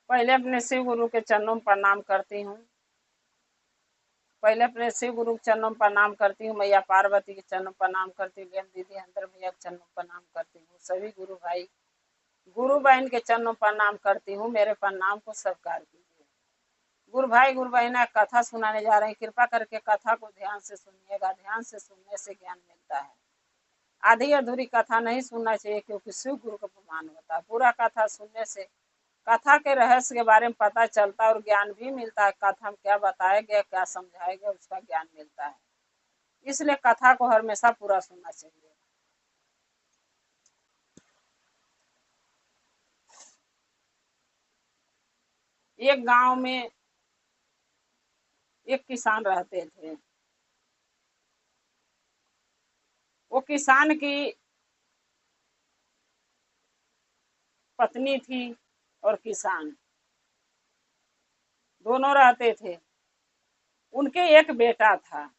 पहले अपने शिव गुरु के चरणों में प्रणाम करती हूँ। पहले अपने शिव गुरु के चरणों में प्रणाम करती हूँ। मैया पार्वती के चरणों में प्रणाम करती हूँ। ज्ञान दीदी अंतर भैया के चरणों में प्रणाम करती हूँ। सभी गुरु भाई गुरु बहन के चरणों में प्रणाम करती हूँ। मेरे प्रणाम को स्वीकार कीजिए। गुरु भाई गुरु बहना कथा सुनाने जा रहे हैं। कृपा करके कथा को ध्यान से सुनिएगा। ध्यान से सुनने से ज्ञान मिलता है। आधी अधूरी कथा नहीं सुनना चाहिए, क्योंकि शिव गुरु का अपमान होता है। पूरा कथा सुनने से कथा के रहस्य के बारे में पता चलता है और ज्ञान भी मिलता है। कथा में क्या बताया गया, क्या समझाया गया, उसका ज्ञान मिलता है। इसलिए कथा को हमेशा पूरा सुनना चाहिए। एक गांव में एक किसान रहते थे। वो किसान की पत्नी थी और किसान दोनों रहते थे। उनके एक बेटा था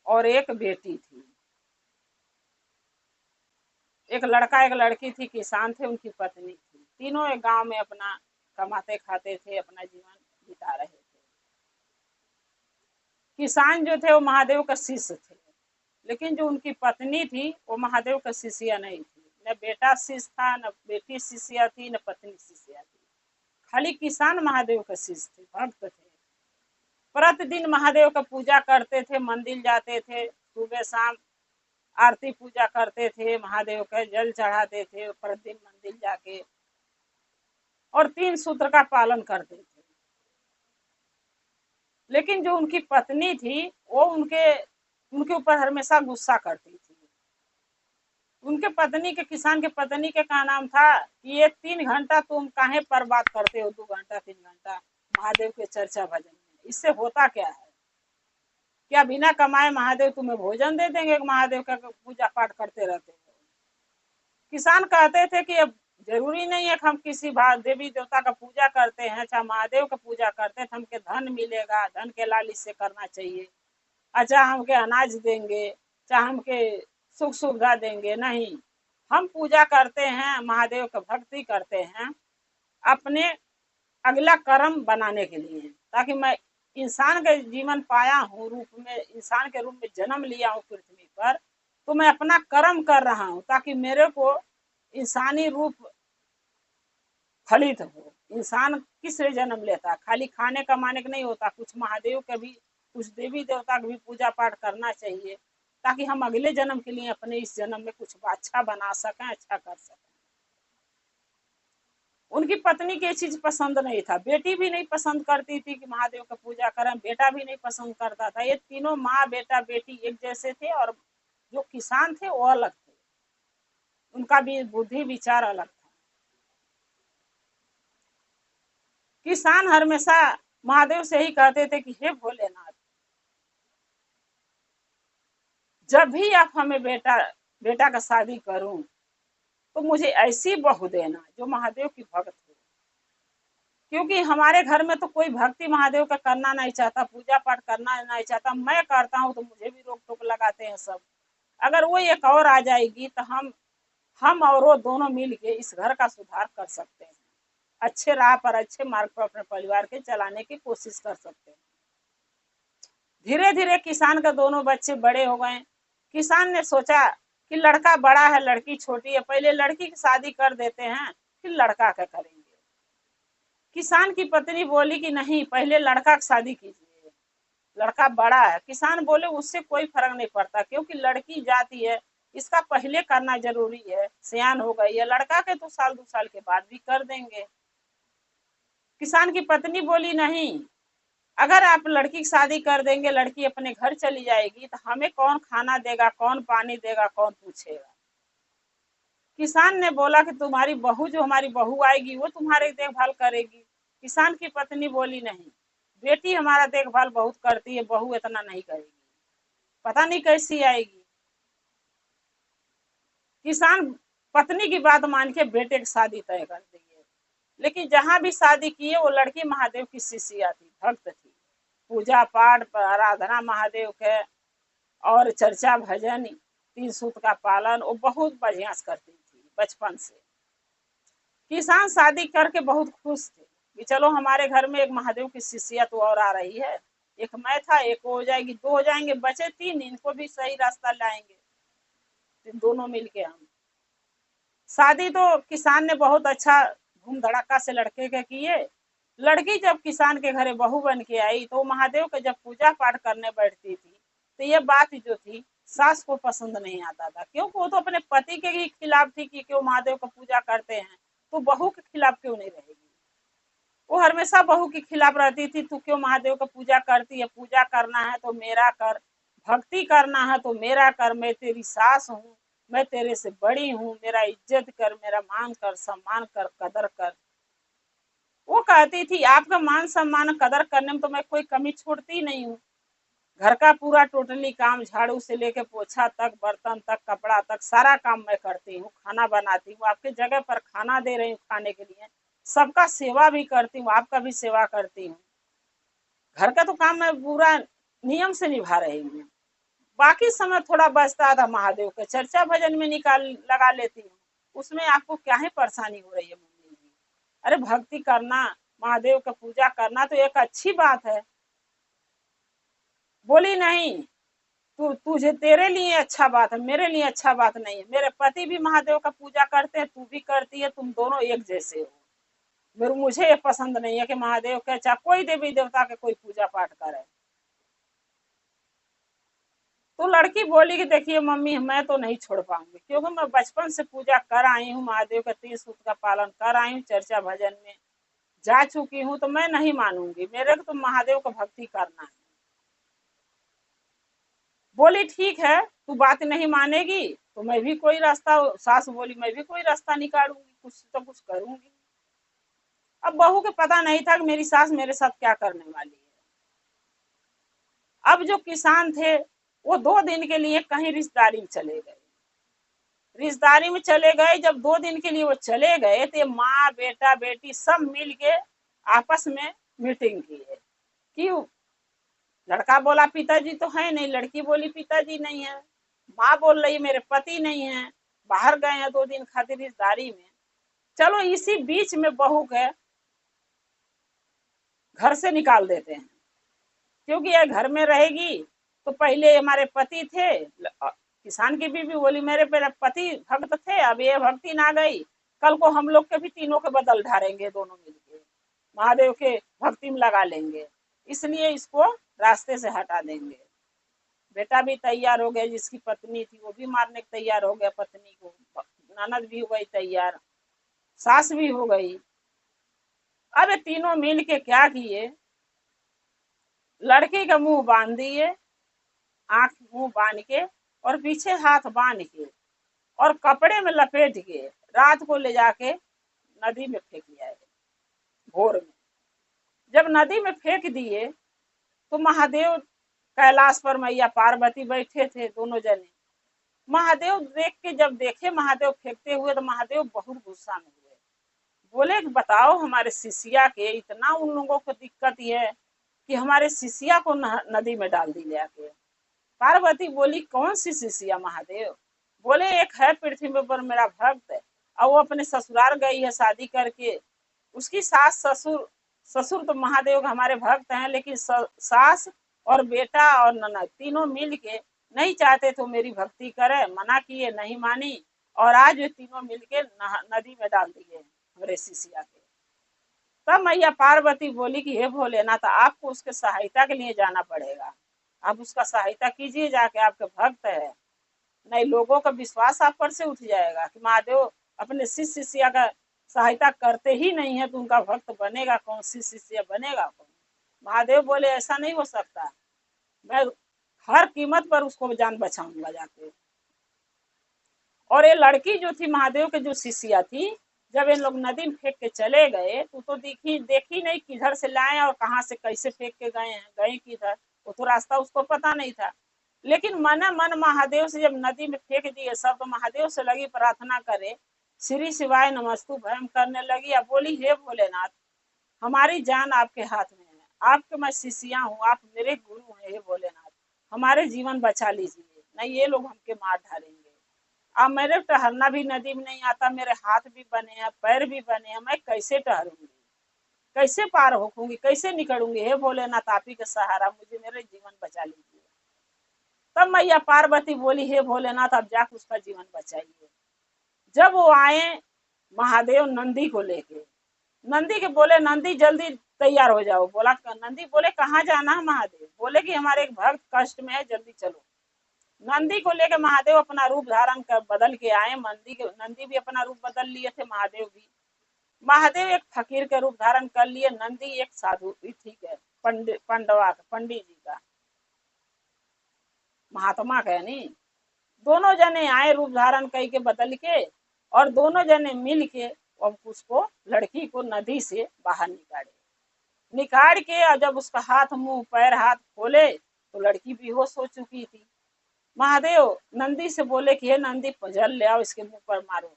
और एक बेटी थी। एक लड़का एक लड़की थी। किसान थे, उनकी पत्नी थी। तीनों एक गांव में अपना कमाते खाते थे, अपना जीवन बिता रहे थे। किसान जो थे वो महादेव का शिष्य थे, लेकिन जो उनकी पत्नी थी वो महादेव का शिष्या नहीं थी। न बेटा शिष्य था, न बेटी शिष्या थी, न पत्नी शिष्या थी। खाली किसान महादेव का शिष्य थे, भक्त थे। प्रतिदिन महादेव का पूजा करते थे, मंदिर जाते थे, सुबह शाम आरती पूजा करते थे, महादेव का जल चढ़ाते थे प्रतिदिन मंदिर जाके, और 3 सूत्र का पालन करते थे। लेकिन जो उनकी पत्नी थी वो उनके उनके ऊपर हमेशा गुस्सा करती थी। उनके पत्नी के किसान के पत्नी के का नाम था कि ये 3 घंटा तुम काहे बर्बाद करते हो, 2 घंटा 3 घंटा महादेव के चर्चा भजन में, इससे होता क्या है? क्या बिना कमाए महादेव तुम्हें भोजन दे देंगे? महादेव का पूजा पाठ करते रहते हो। किसान कहते थे कि अब जरूरी नहीं है कि हम किसी देवी देवता का पूजा करते हैं, चाहे महादेव का पूजा करते हैं तो हमके धन मिलेगा, धन के लालच से करना चाहिए। अच्छा हमके अनाज देंगे, चाहे हमके सुख सुविधा देंगे, नहीं। हम पूजा करते हैं, महादेव का भक्ति करते हैं अपने अगला कर्म बनाने के लिए, ताकि मैं इंसान का जीवन पाया हूँ, रूप में इंसान के रूप में जन्म लिया हूँ पृथ्वी पर, तो मैं अपना कर्म कर रहा हूँ ताकि मेरे को इंसानी रूप फलित हो। इंसान किस लिए जन्म लेता है? खाली खाने कमाने का नहीं होता। कुछ महादेव का भी, कुछ देवी देवता का भी पूजा पाठ करना चाहिए, ताकि हम अगले जन्म के लिए अपने इस जन्म में कुछ अच्छा बना सकें, अच्छा कर सकें। उनकी पत्नी की ये चीज पसंद नहीं था। बेटी भी नहीं पसंद करती थी कि महादेव का पूजा करें, बेटा भी नहीं पसंद करता था। ये तीनों माँ बेटा बेटी एक जैसे थे, और जो किसान थे वो अलग थे। उनका भी बुद्धि विचार अलग था। किसान हमेशा महादेव से ही कहते थे कि हे भोलेनाथ, जब भी आप हमें बेटा बेटा का शादी करूं तो मुझे ऐसी बहू देना जो महादेव की भक्त हो। क्योंकि हमारे घर में तो कोई भक्ति महादेव का करना नहीं चाहता, पूजा पाठ करना नहीं चाहता। मैं करता हूँ तो मुझे भी रोक टोक लगाते हैं सब। अगर वो एक और आ जाएगी तो हम और वो दोनों मिल के इस घर का सुधार कर सकते हैं, अच्छे राह पर, अच्छे मार्ग पर अपने परिवार के चलाने की कोशिश कर सकते हैं। धीरे धीरे किसान का दोनों बच्चे बड़े हो गए। किसान ने सोचा कि लड़का बड़ा है, लड़की छोटी है, पहले लड़की की शादी कर देते हैं, फिर लड़का का करेंगे। किसान की पत्नी बोली कि नहीं, पहले लड़का की शादी कीजिए, लड़का बड़ा है। किसान बोले उससे कोई फर्क नहीं पड़ता, क्योंकि लड़की जाती है, इसका पहले करना जरूरी है, सियान हो गई है, लड़का के तो साल 2 साल के बाद भी कर देंगे। किसान की पत्नी बोली नहीं, अगर आप लड़की की शादी कर देंगे, लड़की अपने घर चली जाएगी तो हमें कौन खाना देगा, कौन पानी देगा, कौन पूछेगा? किसान ने बोला कि तुम्हारी बहू, जो हमारी बहू आएगी वो तुम्हारी देखभाल करेगी। किसान की पत्नी बोली नहीं, बेटी हमारा देखभाल बहुत करती है, बहू इतना नहीं करेगी, पता नहीं कैसी आएगी। किसान पत्नी की बात मान के बेटे की शादी तय कर दी है। लेकिन जहां भी शादी की है वो लड़की महादेव की शिष्या थी, भक्त थी। पूजा पाठ आराधना महादेव के और चर्चा भजन 3 सूत्र का पालन वो बहुत बढ़िया से करती थी बचपन से। किसान शादी करके बहुत खुश थे कि चलो हमारे घर में एक महादेव की शिष्या तो और आ रही है। एक मैं था, एक हो जाएगी, दो हो जाएंगे, बचे तीन, इनको भी सही रास्ता लाएंगे। तो दोनों मिलके हम शादी तो किसान ने बहुत अच्छा धूम धड़ाका से लड़के के किए। लड़की जब किसान के घरे बहू बन के आई तो महादेव के जब पूजा पाठ करने बैठती थी तो ये बात जो थी सास को पसंद नहीं आता था, क्योंकि वो तो अपने पति के ही खिलाफ थी कि क्यों महादेव का पूजा करते हैं, तो बहू के खिलाफ क्यों नहीं रहेगी। वो हमेशा बहू के खिलाफ रहती थी, तू क्यों महादेव का पूजा करती है, पूजा करना है तो मेरा कर, भक्ति करना है तो मेरा कर, मैं तेरी सास हूँ, मैं तेरे से बड़ी हूँ, मेरा इज्जत कर, मेरा मान कर, सम्मान कर, कदर कर। वो कहती थी आपका मान सम्मान कदर करने में तो मैं कोई कमी छोड़ती नहीं हूँ। घर का पूरा टोटली काम, झाड़ू से लेके पोछा तक, बर्तन तक, कपड़ा तक, सारा काम मैं करती हूँ, खाना बनाती हूँ, आपके जगह पर खाना दे रही हूँ खाने के लिए, सबका सेवा भी करती हूँ, आपका भी सेवा करती हूँ। घर का तो काम मैं पूरा नियम से निभा रही हूँ। बाकी समय थोड़ा बचता था महादेव के चर्चा भजन में निकाल लगा लेती हूँ। उसमें आपको क्या है परेशानी हो रही है मम्मी जी? अरे भक्ति करना, महादेव का पूजा करना तो एक अच्छी बात है। बोली नहीं, तू तुझे तेरे लिए अच्छा बात है, मेरे लिए अच्छा बात नहीं है। मेरे पति भी महादेव का पूजा करते हैं, तू भी करती है, तुम दोनों एक जैसे हो। मेरे मुझे ये पसंद नहीं है कि महादेव के चाहे कोई देवी देवता के कोई पूजा पाठ करे। तो लड़की बोली कि देखिए मम्मी मैं तो नहीं छोड़ पाऊंगी, क्योंकि मैं बचपन से पूजा कर आई हूँ, महादेव का 30 सूत्र का पालन कर आई हूँ, चर्चा भजन में जा चुकी हूँ, तो मैं नहीं मानूंगी, मेरे को तो महादेव का भक्ति करना है। बोली ठीक है, तू बात नहीं मानेगी तो मैं भी कोई रास्ता, सास बोली मैं भी कोई रास्ता निकालूंगी, कुछ तो कुछ करूंगी। अब बहू के पता नहीं था कि मेरी सास मेरे साथ क्या करने वाली है। अब जो किसान थे वो 2 दिन के लिए कहीं रिश्तेदारी में चले गए। रिश्तेदारी में चले गए, जब 2 दिन के लिए वो चले गए तो ये माँ बेटा बेटी सब मिल के आपस में मीटिंग की है। क्यों? लड़का बोला पिताजी तो है नहीं, लड़की बोली पिताजी नहीं है, माँ बोल रही मेरे पति नहीं है, बाहर गए हैं 2 दिन खातिर रिश्तेदारी में। चलो इसी बीच में बहू के घर से निकाल देते हैं, क्योंकि ये घर में रहेगी तो पहले हमारे पति थे, किसान की बीवी बोली मेरे पे पति भक्त थे, अब ये भक्ति ना गई, कल को हम लोग के भी तीनों के बदल ढारेंगे, दोनों मिलके महादेव के भक्ति में लगा लेंगे, इसलिए इसको रास्ते से हटा देंगे। बेटा भी तैयार हो गया, जिसकी पत्नी थी वो भी मारने को तैयार हो गया पत्नी को, ननद भी हो गई तैयार, सास भी हो गई। अब ये तीनों मिल के क्या किए, लड़की का मुंह बांध दिए, आंख मुंह बांध के और पीछे हाथ बांध के और कपड़े में लपेट के रात को ले जाके नदी में फेंक दिया है। भोर में जब नदी में फेंक दिए तो महादेव कैलाश पर मैया पार्वती बैठे थे दोनों जने। महादेव देख के जब देखे महादेव फेंकते हुए तो महादेव बहुत गुस्सा में हुए। बोले कि बताओ हमारे शिष्या के इतना उन लोगों को दिक्कत है कि हमारे शिष्या को नदी में डाल दी जाके। पार्वती बोली कौन सी शिष्या महादेव? बोले एक है पृथ्वी पर मेरा भक्त है, और वो अपने ससुराल गई है शादी करके, उसकी सास ससुर, ससुर तो महादेव के हमारे भक्त हैं, लेकिन सास और बेटा और ननद तीनों मिल के नहीं चाहते तो मेरी भक्ति करे, मना किए, नहीं मानी, और आज ये तीनों मिलके नदी में डाल दिए हमारे शिष्या के। तब मैया पार्वती बोली कि हे भोलेनाथ आपको उसके सहायता के लिए जाना पड़ेगा, आप उसका सहायता कीजिए जाके, आपके भक्त है, नहीं लोगों का विश्वास आप पर से उठ जाएगा कि महादेव अपने शिष्य शिष्या का सहायता करते ही नहीं है तो उनका भक्त बनेगा कौन, शिष्य शिष्य बनेगा कौन? महादेव बोले ऐसा नहीं हो सकता, मैं हर कीमत पर उसको जान बचाऊंगा जाके। और ये लड़की जो थी महादेव के जो शिष्या थी, जब इन लोग नदी में फेंक के चले गए तो देखी नहीं किधर से लाए और कहाँ से कैसे फेंक के गए हैं, गए किधर, वो तो रास्ता उसको पता नहीं था। लेकिन मन मन महादेव से जब नदी में फेंक दिए सब, तो महादेव से लगी प्रार्थना करे, श्री शिवाय नमस्तु भयम करने लगी। अब बोली हे भोलेनाथ हमारी जान आपके हाथ में है, आपके मैं शिष्या हूँ, आप मेरे गुरु हैं, हे भोलेनाथ हमारे जीवन बचा लीजिए, नहीं ये लोग हमके मार डालेंगे। अब मेरे टहलना भी नदी में नहीं आता, मेरे हाथ भी बने हैं, पैर भी बने हैं, मैं कैसे टहलूंगी, कैसे पार होऊंगी, कैसे निकलूंगी। हे भोलेनाथ आप ही का सहारा, मुझे मेरे जीवन बचा लीजिए। तब मैया पार्वती बोली, हे भोलेनाथ अब जाकर उसका जीवन बचाइए। जब वो आए महादेव नंदी को लेके, नंदी के बोले नंदी जल्दी तैयार हो जाओ। बोला नंदी बोले कहाँ जाना है महादेव? बोले कि हमारे एक भक्त कष्ट में है, जल्दी चलो। नंदी को लेकर महादेव अपना रूप धारण कर बदल के आए। नंदी भी अपना रूप बदल लिए थे, महादेव भी। महादेव एक फकीर के रूप धारण कर लिए, नंदी एक साधु, ठीक है, पंडित जी का, महात्मा का नहीं। दोनों जने आए रूप धारण करके बदल के, और दोनों जने मिल के उसको, लड़की को नदी से बाहर निकाल के, और जब उसका हाथ मुंह पैर हाथ खोले तो लड़की बेहोश हो चुकी थी। महादेव नंदी से बोले कि हे नंदी जल ले आओ, इसके मुंह पर मारो।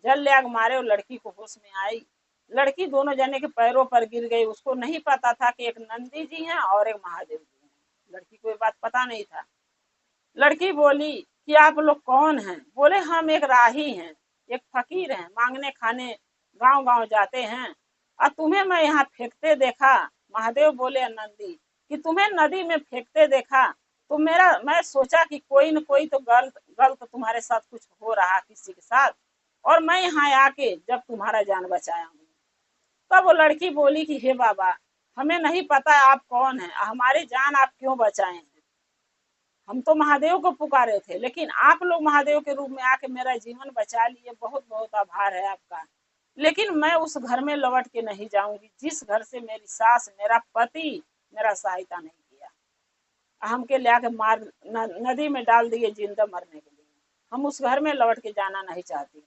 जल ले आग मारे और लड़की को होश में आई। लड़की दोनों जने के पैरों पर गिर गई। उसको नहीं पता था कि एक नंदी जी हैं और एक महादेव जी हैं। लड़की को ये बात पता नहीं था। लड़की बोली कि आप लोग कौन हैं? बोले हम एक राही हैं, एक फकीर हैं, मांगने खाने गांव गांव जाते हैं, और तुम्हें मैं यहाँ फेंकते देखा। महादेव बोले नंदी कि तुम्हें नदी में फेंकते देखा तो मैं सोचा कि कोई न कोई तो गलत तुम्हारे साथ कुछ हो रहा किसी के साथ, और मैं यहाँ आके जब तुम्हारा जान बचाया हूँ। तब वो लड़की बोली कि हे बाबा हमें नहीं पता आप कौन हैं, हमारी जान आप क्यों बचाए हैं? हम तो महादेव को पुकारे थे, लेकिन आप लोग महादेव के रूप में आके मेरा जीवन बचा लिए, बहुत बहुत आभार है आपका। लेकिन मैं उस घर में लौट के नहीं जाऊंगी जिस घर से मेरी सास मेरा पति मेरा सहायता नहीं किया। हमके ले आके मार नदी में डाल दिए जिंदा मरने के लिए। हम उस घर में लौट के जाना नहीं चाहती।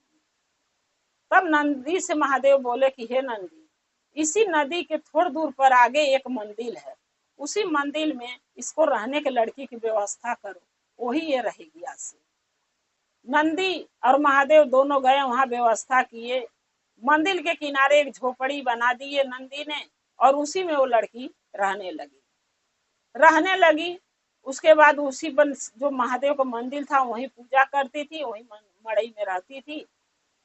तब नंदी से महादेव बोले कि हे नंदी, इसी नदी के थोड़ी दूर पर आगे एक मंदिर है, उसी मंदिर में इसको रहने के लड़की की व्यवस्था करो, वही ये रहेगी आज से। नंदी और महादेव दोनों गए, वहां व्यवस्था किए। मंदिर के किनारे एक झोपड़ी बना दी है नंदी ने, और उसी में वो लड़की रहने लगी। उसके बाद उसी पर जो महादेव का मंदिर था वहीं पूजा करती थी, वहीं मड़ई में रहती थी।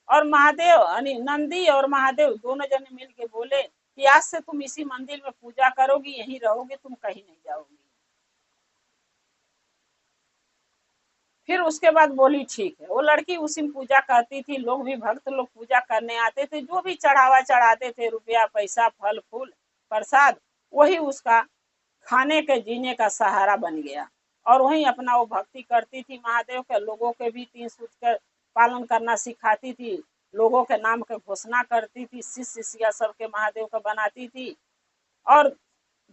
और महादेव नंदी और महादेव दोनों जने मिल के बोले कि आज से तुम इसी मंदिर में पूजा करोगी, यहीं रहोगे, तुम कहीं नहीं जाओगी। फिर उसके बाद बोली ठीक है। वो लड़की उसी में पूजा करती थी, लोग भी भक्त लोग पूजा करने आते थे, जो भी चढ़ावा चढ़ाते थे, रुपया पैसा फल फूल प्रसाद, वही उसका खाने के जीने का सहारा बन गया। और वहीं अपना वो भक्ति करती थी महादेव के। लोगों के भी 3 सूत्र का पालन करना सिखाती थी, लोगों के नाम का घोषणा करती थी, शिष्य शिष्या सबके महादेव का बनाती थी, और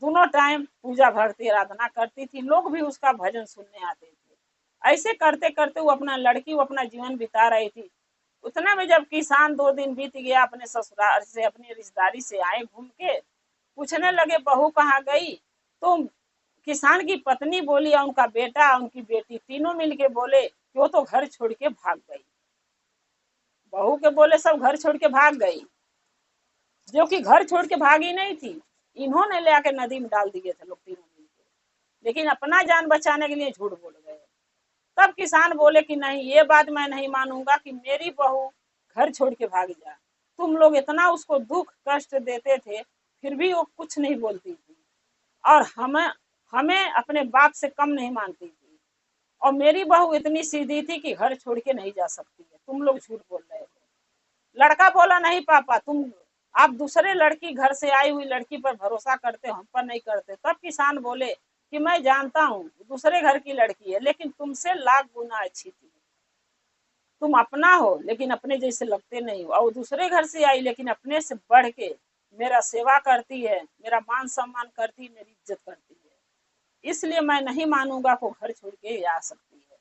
दोनों टाइम पूजा भक्ति आराधना करती थी। लोग भी उसका भजन सुनने आते थे। ऐसे करते करते वो अपना जीवन बिता रही थी। उतने में जब किसान 2 दिन बीत गया, अपने ससुराल से अपनी रिश्तेदारी से आए घूम के, पूछने लगे बहू कहाँ गई? तो किसान की पत्नी बोली और उनका बेटा उनकी बेटी तीनों मिलके बोले कि वो तो घर छोड़ के भाग गई। बहू के बोले सब घर छोड़ के भाग गई, जो कि घर छोड़ के भागी नहीं थी, इन्होंने ले आके नदी में डाल दिए थे लोग तीनों मिलके, लेकिन अपना जान बचाने के लिए झूठ बोल गए। तब किसान बोले कि नहीं, ये बात मैं नहीं मानूंगा कि मेरी बहू घर छोड़ के भाग जा। तुम लोग इतना उसको दुख कष्ट देते थे, फिर भी वो कुछ नहीं बोलती थी, और हमें अपने बाप से कम नहीं मानती थी, और मेरी बहू इतनी सीधी थी कि घर छोड़ के नहीं जा सकती है। तुम लोग झूठ बोल रहे हो। लड़का बोला नहीं पापा, आप दूसरे लड़की घर से आई हुई लड़की पर भरोसा करते हो, हम पर नहीं करते। तब किसान बोले कि मैं जानता हूँ दूसरे घर की लड़की है, लेकिन तुमसे लाख गुना अच्छी थी। तुम अपना हो लेकिन अपने जैसे लगते नहीं हो, और दूसरे घर से आई लेकिन अपने से बढ़ के मेरा सेवा करती है, मेरा मान सम्मान करती, मेरी इज्जत करती है। इसलिए मैं नहीं मानूंगा को घर छोड़ के आ सकती है।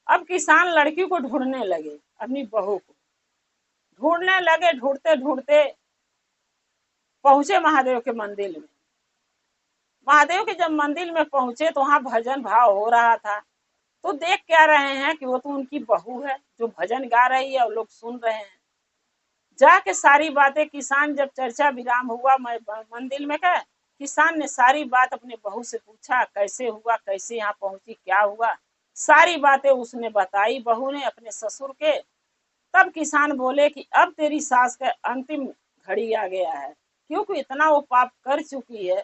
अब किसान लड़की को ढूंढने लगे, अपनी बहू को ढूंढने लगे। ढूंढते ढूंढते पहुंचे महादेव के मंदिर में। महादेव के जब मंदिर में पहुंचे तो वहां भजन भाव हो रहा था। तो देख क्या रहे हैं कि वो तो उनकी बहू है जो भजन गा रही है और लोग सुन रहे हैं। जाके सारी बातें किसान जब चर्चा विराम हुआ मंदिर में गए, किसान ने सारी बात अपने बहू से पूछा, कैसे हुआ, कैसे यहाँ पहुंची, क्या हुआ। सारी बातें उसने बताई बहू ने अपने ससुर के। तब किसान बोले कि अब तेरी सास का अंतिम घड़ी आ गया है, क्योंकि इतना वो पाप कर चुकी है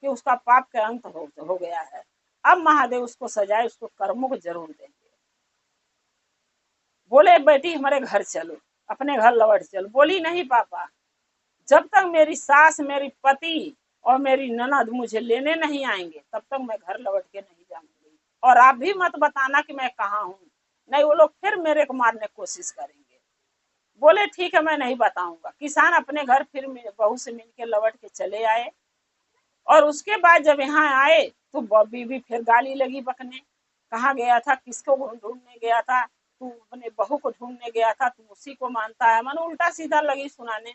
कि उसका पाप का अंत हो गया है। अब महादेव उसको सजाए, उसको कर्मों को जरूर देंगे। बोले बेटी हमारे घर चलो, अपने घर लौट चलो। बोली नहीं पापा, जब तक मेरी सास, मेरी पति और मेरी ननद मुझे लेने नहीं आएंगे तब तक मैं घर लौट के नहीं जाऊंगी, और आप भी मत बताना कि मैं कहाँ हूँ, नहीं वो लोग फिर मेरे को मारने की कोशिश करेंगे। बोले ठीक है मैं नहीं बताऊंगा। किसान अपने घर फिर बहू से मिलके लौट के चले आए। और उसके बाद जब यहाँ आए तो बीवी फिर गाली लगी बकने, कहाँ गया था, किसको ढूंढने गया था, तू अपने बहू को ढूंढने गया था, तू उसी को मानता है, मन उल्टा सीधा लगी सुनाने।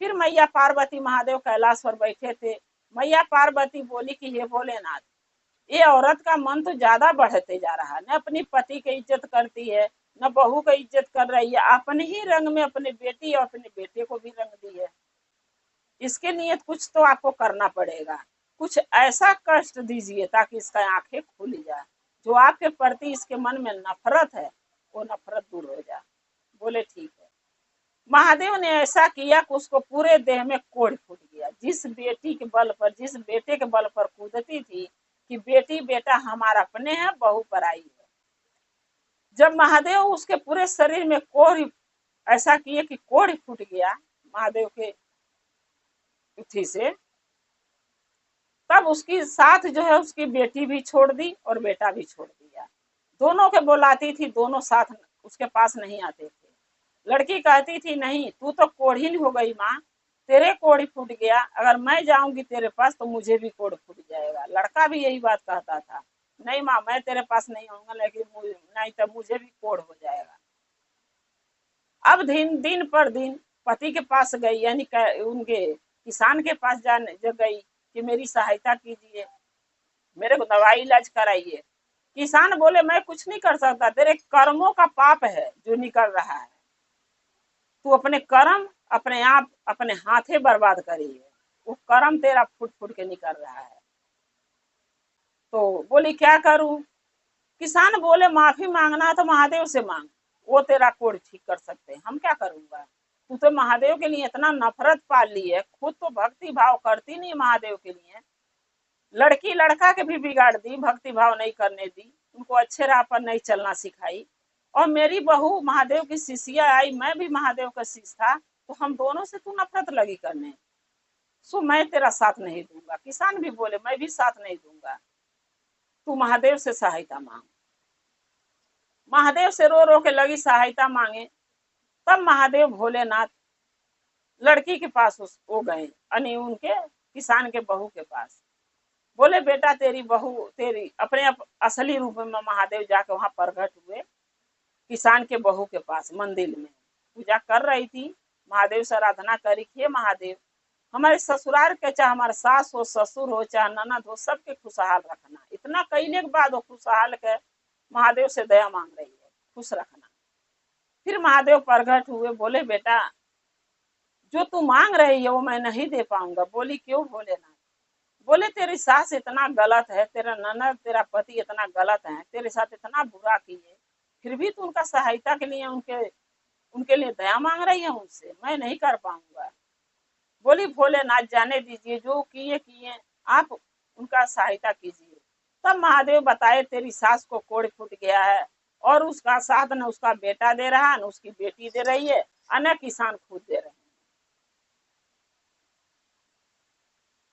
फिर मैया पार्वती महादेव कैलाश पर बैठे थे। मैया पार्वती बोली कि हे भोलेनाथ, ये औरत का मन तो ज्यादा बढ़ते जा रहा है, न अपनी पति की इज्जत करती है, न बहू की इज्जत कर रही है, अपने ही रंग में अपने बेटी और अपने बेटे को भी रंग दी है। इसके लिए कुछ तो आपको करना पड़ेगा, कुछ ऐसा कष्ट दीजिए ताकि इसका आंखें खुल जाए, जो आपके प्रति इसके मन में नफरत है वो नफरत दूर हो जाए। बोले ठीक है। महादेव ने ऐसा किया कि उसको पूरे देह में कोढ़ फूट गया। जिस बेटी के बल पर, जिस बेटे के बल पर कूदती थी कि बेटी बेटा हमारा अपने हैं, बहू पराई है, जब महादेव उसके पूरे शरीर में कोढ़ ऐसा किए कि कोढ़ फूट गया महादेव के उठी से, तब उसकी साथ जो है उसकी बेटी भी छोड़ दी और बेटा भी छोड़ दिया। दोनों के बुलाती थी, दोनों साथ उसके पास नहीं आते थे। लड़की कहती थी नहीं तू तो कोढ़ीन हो गई माँ, तेरे कोढ़ी फूट गया, अगर मैं जाऊंगी तेरे पास तो मुझे भी कोढ़ फूट जाएगा। लड़का भी यही बात कहता था, नहीं माँ मैं तेरे पास नहीं आऊंगा, लेकिन नहीं तो मुझे भी कोढ़ हो जाएगा। अब दिन दिन पर दिन पति के पास गई, यानी उनके किसान के पास जाने जब गई कि मेरी सहायता कीजिए, मेरे को दवाई इलाज कराइए। किसान बोले मैं कुछ नहीं कर सकता, तेरे कर्मों का पाप है जो निकल रहा है, तू अपने कर्म अपने आप अपने हाथे बर्बाद करी है, वो कर्म तेरा फुट फुट के निकल रहा है। तो बोली क्या करूं। किसान बोले माफी मांगना तो महादेव से मांग, वो तेरा कोढ़ ठीक कर सकते हैं, हम क्या करूंगा। तू तो महादेव के लिए इतना नफरत पाल ली है, खुद तो भक्ति भाव करती नहीं महादेव के लिए, लड़की लड़का के भी बिगाड़ दी, भक्ति भाव नहीं करने दी, उनको अच्छे राह पर नहीं चलना सिखाई। और मेरी बहू महादेव की शिष्या आई, मैं भी महादेव का शिष्य था, तो हम दोनों से तू नफरत लगी करने, सो मैं तेरा साथ नहीं दूंगा। किसान भी बोले मैं भी साथ नहीं दूंगा, तू महादेव से सहायता मांग। महादेव से रो रो के लगी सहायता मांगे। तब महादेव भोलेनाथ लड़की के पास वो गए, यानी उनके किसान के बहू के पास। बोले बेटा तेरी बहू, तेरी अपने असली रूप में महादेव जाके वहां प्रकट हुए किसान के बहू के पास मंदिर में पूजा कर रही थी। महादेव से आराधना करी कि महादेव हमारे ससुराल के, चाहे हमारे सास हो ससुर हो चाहे ननद हो, सबके खुशहाल रखना। इतना कहने के बाद वो खुशहाल के महादेव से दया मांग रही है, खुश रखना। फिर महादेव प्रकट हुए, बोले बेटा जो तू मांग रही है वो मैं नहीं दे पाऊंगा। बोली क्यों भोलेनाथ। बोले तेरी सास इतना गलत है, तेरा ननद तेरा पति इतना गलत है, तेरे साथ इतना बुरा किए, फिर भी तू उनका सहायता के लिए उनके लिए दया मांग रही है उनसे, मैं नहीं कर पाऊंगा। बोली भोलेनाथ जाने दीजिए, जो किए किए, आप उनका सहायता कीजिए। तब महादेव बताए तेरी सास को कोढ़ फूट गया है, और उसका साथ न उसका बेटा दे रहा है न उसकी बेटी दे रही है, अन्य किसान खुद दे रहे हैं।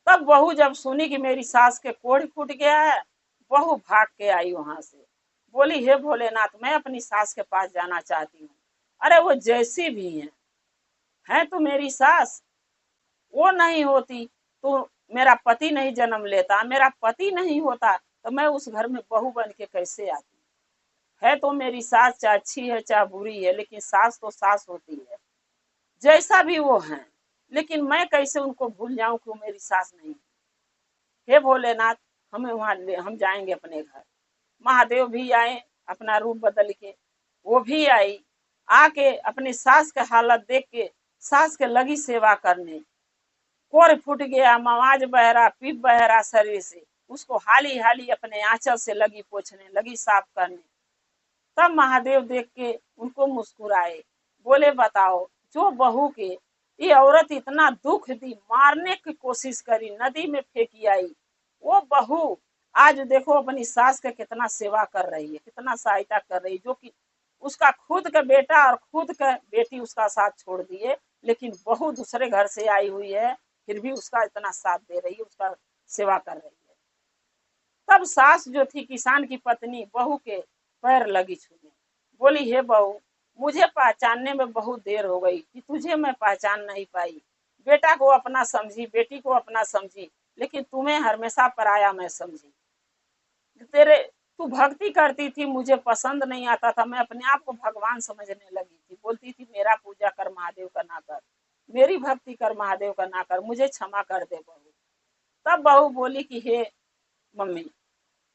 तब बहू जब सुनी कि मेरी सास के कोढ़ फूट गया है, बहू भाग के आई वहां से। बोली हे भोलेनाथ मैं अपनी सास के पास जाना चाहती हूँ। अरे वो जैसी भी है तो मेरी सास, वो नहीं होती तो मेरा पति नहीं जन्म लेता, मेरा पति नहीं होता तो मैं उस घर में बहू बन के कैसे आती। है तो मेरी सास चाहे अच्छी है चाहे बुरी है, लेकिन सास तो सास होती है, जैसा भी वो है, लेकिन मैं कैसे उनको भूल जाऊं कि वो मेरी सास नहीं। हे भोलेनाथ हमें वहां हम जाएंगे अपने घर। महादेव भी आए अपना रूप बदल के, वो भी आई, आके अपनी सास के हालत देख के सास के लगी सेवा करने। कोर फूट गया, मवाज बह रहा, पीप बह रहा शरीर से, उसको हाली हाली अपने आंचल से लगी पोंछने लगी, साफ करने। तब महादेव देख के उनको मुस्कुराए, बोले बताओ जो बहू के ये औरत इतना दुख दी, मारने की कोशिश करी, नदी में फेंकी आई, वो बहू आज देखो अपनी सास का कितना सेवा कर रही है, कितना सहायता कर रही है। जो कि उसका खुद का बेटा और खुद का बेटी उसका साथ छोड़ दिए, लेकिन बहू दूसरे घर से आई हुई है, फिर भी उसका इतना साथ दे रही है, उसका सेवा कर रही है। तब सास जो थी किसान की पत्नी बहू के पैर लगी छूने, बोली हे बहू, मुझे पहचानने में बहुत देर हो गई कि तुझे मैं पहचान नहीं पाई। बेटा को अपना समझी, बेटी को अपना समझी, लेकिन तुम्हें हमेशा पराया मैं समझी। तेरे तू भक्ति करती थी, मुझे पसंद नहीं आता था, मैं अपने आप को भगवान समझने लगी थी। बोलती थी मेरा पूजा कर महादेव का ना कर, मेरी भक्ति कर महादेव का ना कर, मुझे क्षमा कर दे बहू। तब बहू बोली कि हे मम्मी,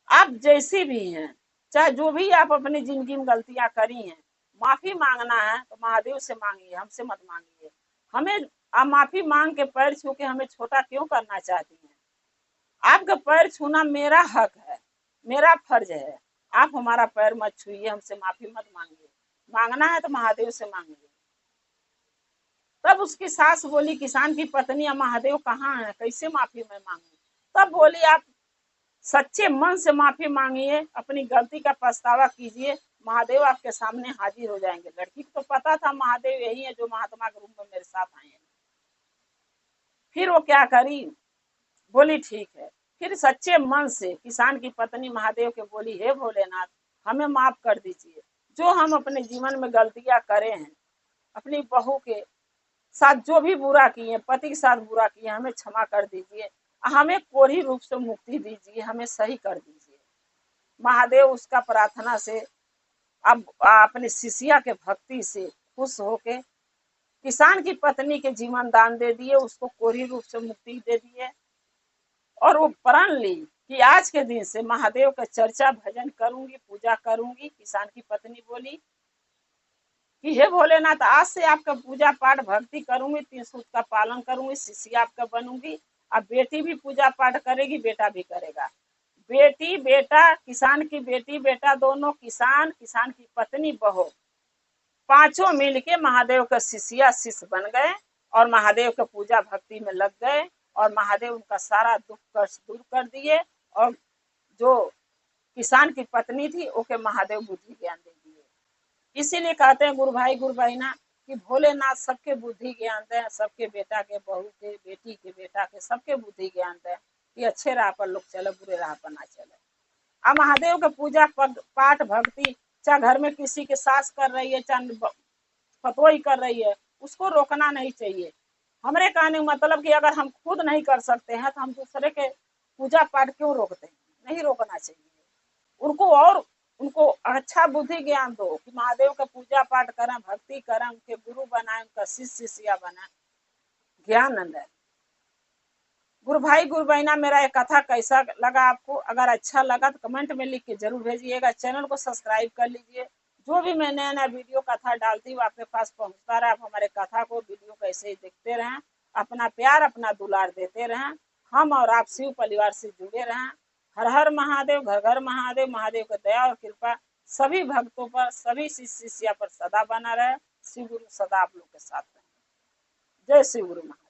आप जैसी भी हैं, चाहे जो भी आप अपनी जिंदगी में गलतियां करी हैं, माफी मांगना है तो महादेव से मांगिए, हमसे मत मांगिए। हमें आप माफी मांग के पैर छू के हमें छोटा क्यों करना चाहती हैं? आपका पैर छूना मेरा हक है, मेरा फर्ज है। आप हमारा पैर मत छूइए, हमसे माफी मत मांगिए, मांगना है तो महादेव से मांगिए। तब उसकी सास बोली किसान की पत्नी, महादेव कहाँ है, कैसे माफी मैं मांगू? तब बोली आप सच्चे मन से माफी मांगिए, अपनी गलती का पछतावा कीजिए, महादेव आपके सामने हाजिर हो जाएंगे। लड़की को तो पता था महादेव यही है जो महात्मा के रूप में मेरे साथ आए हैं। फिर वो क्या करी, बोली ठीक है। फिर सच्चे मन से किसान की पत्नी महादेव के बोली हे भोलेनाथ, हमें माफ कर दीजिए, जो हम अपने जीवन में गलतियां करे हैं, अपनी बहू के साथ जो भी बुरा किए, पति के साथ बुरा किए, हमें क्षमा कर दीजिए, हमें कोरी रूप से मुक्ति दीजिए, हमें सही कर दीजिए। महादेव उसका प्रार्थना से अब अपने शिष्या के भक्ति से खुश होके किसान की पत्नी के जीवन दान दे दिए, उसको कोरी रूप से मुक्ति दे दिए। और वो प्रण ली कि आज के दिन से महादेव का चर्चा भजन करूंगी, पूजा करूंगी। किसान की पत्नी बोली कि हे भोलेनाथ, आज से आपका पूजा पाठ भक्ति करूंगी, 3 सूक्त का पालन करूंगी, शिष्य आपका बनूंगी। अब बेटी भी पूजा पाठ करेगी, बेटा भी करेगा। बेटी बेटा, किसान की बेटी बेटा दोनों, किसान किसान की पत्नी बहू, पांचों मिलके महादेव का शिष्य बन गए और महादेव का पूजा भक्ति में लग गए और महादेव उनका सारा दुख कष्ट दूर कर दिए। और जो किसान की पत्नी थी ओके महादेव बुद्धि ज्ञान दे दिए। इसीलिए कहते हैं गुरु भाई गुरु बहना कि भोलेनाथ सबके बुद्धि ज्ञान दें, सबके बेटा के, बहू के, बेटी के, बेटा के, सबके बुद्धि ज्ञान दें कि अच्छे राह पर लोग चले, बुरे राह पर ना चले। अब महादेव का पूजा पाठ भक्ति चाहे घर में किसी के सास कर रही है, चाहे पतोई कर रही है, उसको रोकना नहीं चाहिए। हमारे कहने का मतलब कि अगर हम खुद नहीं कर सकते हैं तो हम दूसरे के पूजा पाठ क्यों रोकते हैं? नहीं रोकना चाहिए उनको, और उनको अच्छा बुद्धि ज्ञान दो कि महादेव का पूजा पाठ करें, भक्ति करें, उनके गुरु बनाए, उनका शिष्य शिष्या बनाए, ज्ञान दें। गुरु भाई गुरु बहना, मेरा ये कथा कैसा लगा आपको? अगर अच्छा लगा तो कमेंट में लिख के जरूर भेजिएगा। चैनल को सब्सक्राइब कर लीजिए, जो भी मैं नया नया वीडियो कथा डालती हूँ आपके पास पहुंचता रहे। आप हमारे कथा को, वीडियो को ऐसे ही देखते रहें, अपना प्यार अपना दुलार देते रहें। हम और आप शिव परिवार से जुड़े रहें। हर हर महादेव, घर घर महादेव। महादेव का दया और कृपा सभी भक्तों पर, सभी शिष्य शिष्या पर सदा बना रहे। शिव गुरु सदा आप लोग के साथ रहे। जय शिव गुरु महादेव।